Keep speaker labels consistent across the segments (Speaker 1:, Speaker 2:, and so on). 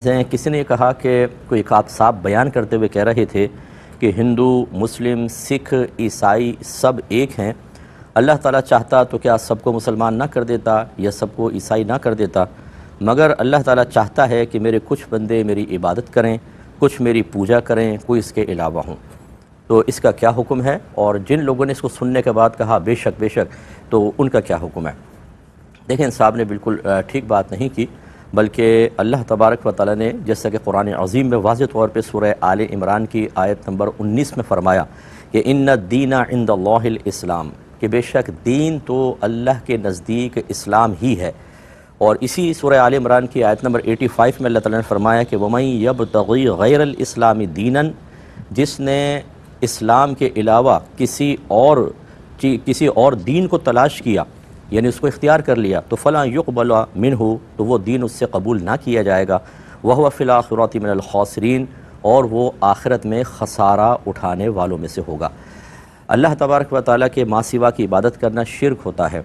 Speaker 1: کسی نے کہا کہ کوئی آپ صاحب بیان کرتے ہوئے کہہ رہے تھے کہ ہندو، مسلم، سکھ، عیسائی سب ایک ہیں، اللہ تعالیٰ چاہتا تو کیا سب کو مسلمان نہ کر دیتا یا سب کو عیسائی نہ کر دیتا، مگر اللہ تعالیٰ چاہتا ہے کہ میرے کچھ بندے میری عبادت کریں، کچھ میری پوجا کریں، کوئی اس کے علاوہ ہوں۔ تو اس کا کیا حکم ہے؟ اور جن لوگوں نے اس کو سننے کے بعد کہا بے شک تو ان کا کیا حکم ہے؟ دیکھیں، صاحب نے بالکل ٹھیک بات نہیں کی، بلکہ اللہ تبارک و تعالیٰ نے جیسا کہ قرآن عظیم میں واضح طور پہ سورہ آل عمران کی آیت نمبر 19 میں فرمایا کہ ان الدین عند اللہ الاسلام، کہ بے شک دین تو اللہ کے نزدیک اسلام ہی ہے۔ اور اسی سورہ آل عمران کی آیت نمبر 85 میں اللہ تعالیٰ نے فرمایا کہ وَمَن يَبْتَغِي غَيْرَ الْإِسْلَامِ دِينًا، جس نے اسلام کے علاوہ کسی اور دین کو تلاش کیا، یعنی اس کو اختیار کر لیا، تو فلاں یقبل منہ، تو وہ دین اس سے قبول نہ کیا جائے گا، وَهُوَ فِي الْآخِرَةِ مِنَ الْخَاسِرِينَ، اور وہ آخرت میں خسارہ اٹھانے والوں میں سے ہوگا۔ اللہ تبارک و تعالیٰ کے ماں سوا کی عبادت کرنا شرک ہوتا ہے۔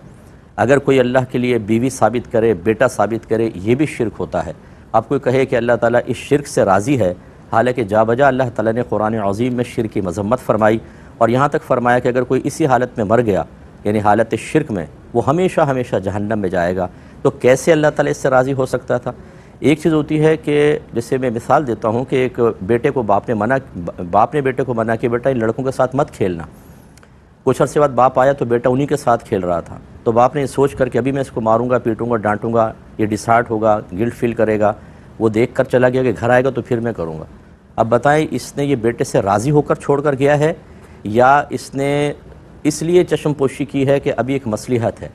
Speaker 1: اگر کوئی اللہ کے لیے بیوی ثابت کرے، بیٹا ثابت کرے، یہ بھی شرک ہوتا ہے۔ آپ کوئی کہے کہ اللہ تعالیٰ اس شرک سے راضی ہے، حالانکہ جا بجا اللہ تعالیٰ نے قرآن عظیم میں شرک کی مذمت فرمائی، اور یہاں تک فرمایا کہ اگر کوئی اسی حالت میں مر گیا، یعنی حالت شرک میں، وہ ہمیشہ ہمیشہ جہنم میں جائے گا۔ تو کیسے اللہ تعالیٰ اس سے راضی ہو سکتا تھا؟ ایک چیز ہوتی ہے کہ جیسے میں مثال دیتا ہوں کہ ایک بیٹے کو باپ نے بیٹے کو منع کہ بیٹا ان لڑکوں کے ساتھ مت کھیلنا۔ کچھ عرصے بعد باپ آیا تو بیٹا انہی کے ساتھ کھیل رہا تھا، تو باپ نے یہ سوچ کر کہ ابھی میں اس کو ماروں گا، پیٹوں گا، ڈانٹوں گا، یہ ڈسہارٹ ہوگا، گلٹ فیل کرے گا، وہ دیکھ کر چلا گیا کہ گھر آئے گا تو پھر میں کروں گا۔ اب بتائیں، اس نے یہ بیٹے سے راضی ہو کر چھوڑ کر گیا ہے، یا اس نے اس لیے چشم پوشی کی ہے کہ ابھی ایک مصلحت ہے؟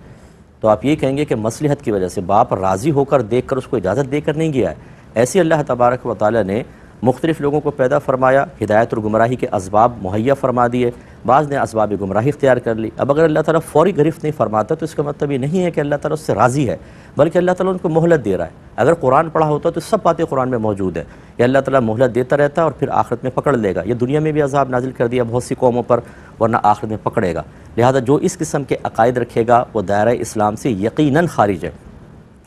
Speaker 1: تو آپ یہ کہیں گے کہ مصلحت کی وجہ سے باپ راضی ہو کر دیکھ کر اس کو اجازت دے کر نہیں گیا ہے۔ ایسے اللہ تبارک و تعالیٰ نے مختلف لوگوں کو پیدا فرمایا، ہدایت اور گمراہی کے اسباب مہیا فرما دیے، بعض نے اسباب گمراہی اختیار کر لی۔ اب اگر اللہ تعالیٰ فوری گرفت نہیں فرماتا تو اس کا مطلب یہ نہیں ہے کہ اللہ تعالیٰ اس سے راضی ہے، بلکہ اللہ تعالیٰ ان کو مہلت دے رہا ہے۔ اگر قرآن پڑھا ہوتا تو سب باتیں قرآن میں موجود ہے کہ اللہ تعالیٰ مہلت دیتا رہتا ہے اور پھر آخرت میں پکڑ لے گا۔ یہ دنیا میں بھی عذاب نازل کر دیا بہت سی قوموں پر، ورنہ آخرت میں پکڑے گا۔ لہذا جو اس قسم کے عقائد رکھے گا وہ دائرہ اسلام سے یقیناً خارج ہے،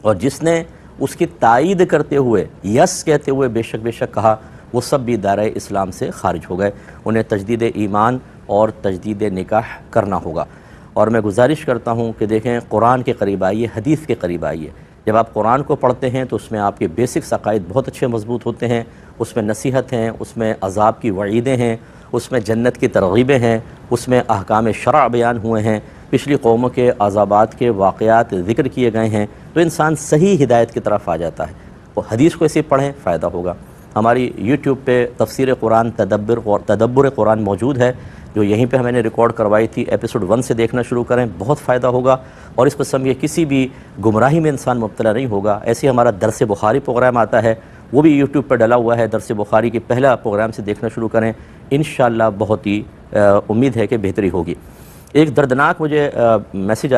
Speaker 1: اور جس نے اس کی تائید کرتے ہوئے، یس کہتے ہوئے بے شک کہا، وہ سب بھی دائرہ اسلام سے خارج ہو گئے۔ انہیں تجدید ایمان اور تجدید نکاح کرنا ہوگا۔ اور میں گزارش کرتا ہوں کہ دیکھیں، قرآن کے قریب آئیے، حدیث کے قریب آئیے۔ جب آپ قرآن کو پڑھتے ہیں تو اس میں آپ کے بیسکس عقائد بہت اچھے مضبوط ہوتے ہیں، اس میں نصیحت ہیں، اس میں عذاب کی وعیدیں ہیں، اس میں جنت کی ترغیبیں ہیں، اس میں احکام شرع بیان ہوئے ہیں، پچھلی قوموں کے عذابات کے واقعات ذکر کیے گئے ہیں، تو انسان صحیح ہدایت کی طرف آ جاتا ہے۔ وہ حدیث کو ایسے پڑھیں، فائدہ ہوگا۔ ہماری یوٹیوب پہ تفسیر قرآن تدبر قرآن موجود ہے، جو یہیں پہ میں نے ریکارڈ کروائی تھی، ایپیسوڈ 1 سے دیکھنا شروع کریں، بہت فائدہ ہوگا، اور اس قسم کے کسی بھی گمراہی میں انسان مبتلا نہیں ہوگا۔ ایسے ہمارا درس بخاری پروگرام آتا ہے، وہ بھی یوٹیوب پہ ڈلا ہوا ہے، درس بخاری کی پہلا پروگرام سے دیکھنا شروع کریں، انشاءاللہ بہت ہی امید ہے کہ بہتری ہوگی۔ ایک دردناک مجھے میسیج آیا